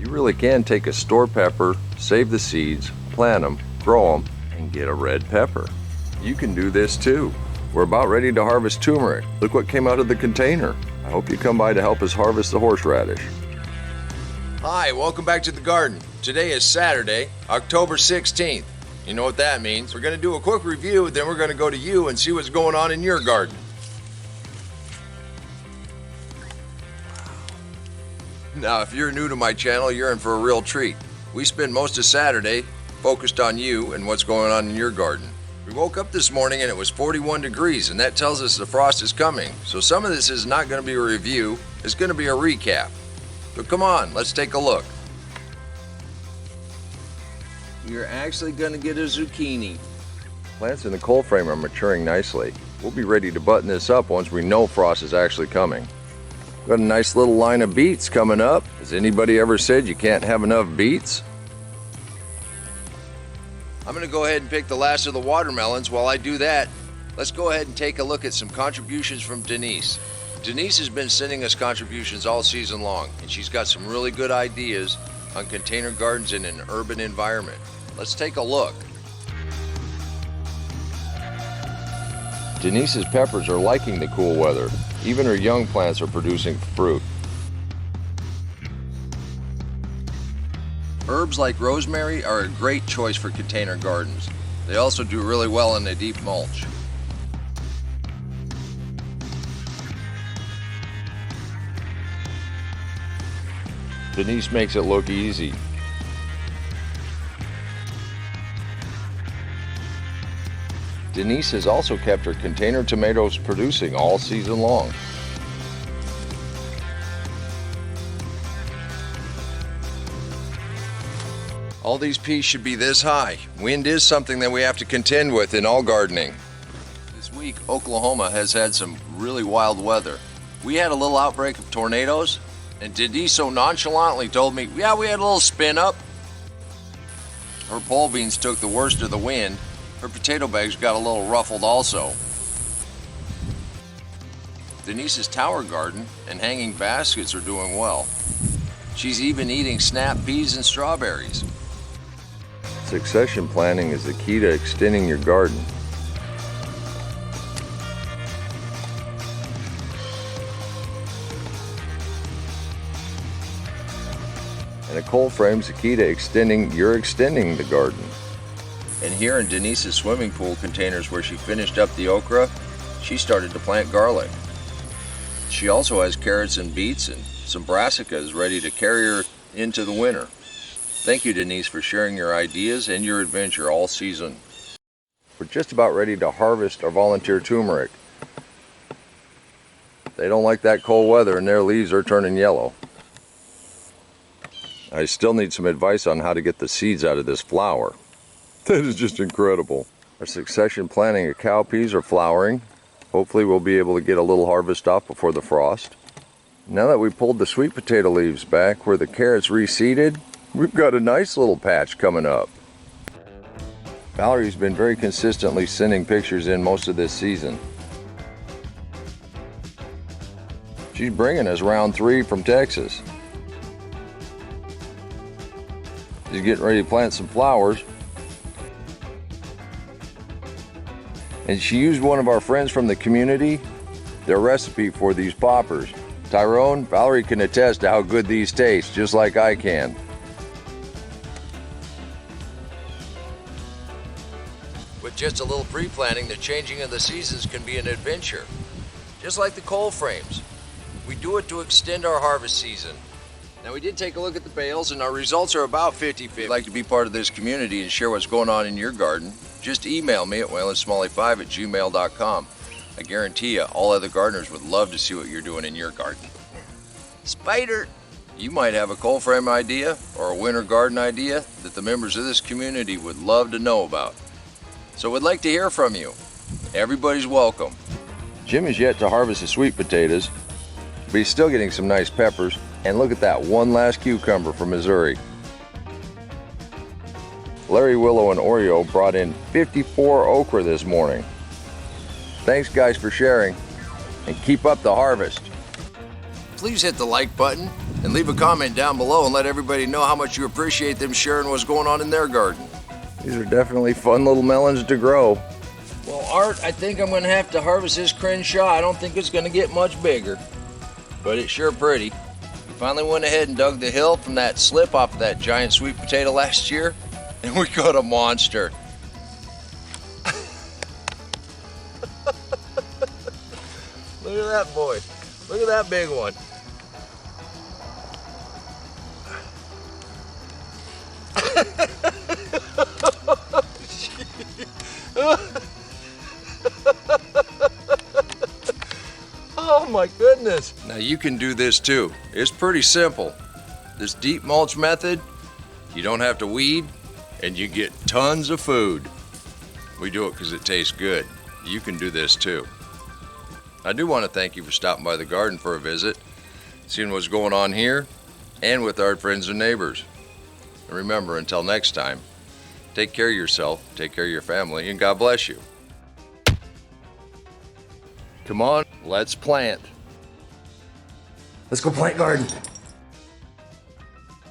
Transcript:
You really can take a store pepper, save the seeds, plant them, grow them, and get a red pepper. You can do this too. We're about ready to harvest turmeric. Look what came out of the container. I hope you come by to help us harvest the horseradish. Hi, welcome back to the garden. Today is Saturday, October 16th. You know what that means. We're going to do a quick review, then we're going to go to you and see what's going on in your garden. Now, if you're new to my channel, you're in for a real treat. We spend most of Saturday focused on you and what's going on in your garden. We woke up this morning and it was 41 degrees, and that tells us the frost is coming. So some of this is not going to be a review, it's going to be a recap. So come on, let's take a look. You're actually going to get a zucchini. Plants in the cold frame are maturing nicely. We'll be ready to button this up once we know frost is actually coming. Got a nice little line of beets coming up. Has anybody ever said you can't have enough beets? I'm going to go ahead and pick the last of the watermelons. While I do that, let's go ahead and take a look at some contributions from Denise. Denise has been sending us contributions all season long, and she's got some really good ideas on container gardens in an urban environment. Let's take a look. Denise's peppers are liking the cool weather. Even her young plants are producing fruit. Herbs like rosemary are a great choice for container gardens. They also do really well in a deep mulch. Denise makes it look easy. Denise has also kept her container tomatoes producing all season long. All these peas should be this high. Wind is something that we have to contend with in all gardening. This week, Oklahoma has had some really wild weather. We had a little outbreak of tornadoes, and Denise so nonchalantly told me, yeah, we had a little spin up. Her pole beans took the worst of the wind. Her potato bags got a little ruffled also. Denise's tower garden and hanging baskets are doing well. She's even eating snap peas and strawberries. Succession planting is the key to extending your garden. And a cold frame's the key to extending the garden. And here in Denise's swimming pool containers where she finished up the okra, she started to plant garlic. She also has carrots and beets and some brassicas ready to carry her into the winter. Thank you, Denise, for sharing your ideas and your adventure all season. We're just about ready to harvest our volunteer turmeric. They don't like that cold weather and their leaves are turning yellow. I still need some advice on how to get the seeds out of this flower. That is just incredible. Our succession planting of cowpeas are flowering. Hopefully we'll be able to get a little harvest off before the frost. Now that we pulled the sweet potato leaves back where the carrots reseeded, we've got a nice little patch coming up. Valerie's been very consistently sending pictures in most of this season. She's bringing us round 3 from Texas. She's getting ready to plant some flowers. And she used one of our friends from the community, their recipe for these poppers. Tyrone, Valerie can attest to how good these taste, just like I can. With just a little pre-planting, the changing of the seasons can be an adventure. Just like the cold frames. We do it to extend our harvest season. Now, we did take a look at the bales, and our results are about 50-50. If you'd like to be part of this community and share what's going on in your garden, just email me at waylandsmalley5@gmail.com. I guarantee you, all other gardeners would love to see what you're doing in your garden. Spider! You might have a cold frame idea or a winter garden idea that the members of this community would love to know about. So we'd like to hear from you. Everybody's welcome. Jim is yet to harvest his sweet potatoes, but he's still getting some nice peppers. And look at that one last cucumber from Missouri. Larry, Willow, and Oreo brought in 54 okra this morning. Thanks guys for sharing, and keep up the harvest. Please hit the like button, And leave a comment down below and let everybody know how much you appreciate them sharing what's going on in their garden. These are definitely fun little melons to grow. Well, Art, I think I'm going to have to harvest this Crenshaw. I don't think it's going to get much bigger, but it's sure pretty. We finally went ahead and dug the hill from that slip off of that giant sweet potato last year, and we got a monster. Look at that boy. Look at that big one. Oh my goodness. Now you can do this too. It's pretty simple. This deep mulch method, you don't have to weed and you get tons of food. We do it because it tastes good. You can do this too. I do want to thank you for stopping by the garden for a visit, seeing what's going on here and with our friends and neighbors. And remember, until next time, take care of yourself, take care of your family, and God bless you. Come on, let's plant. Let's go plant garden.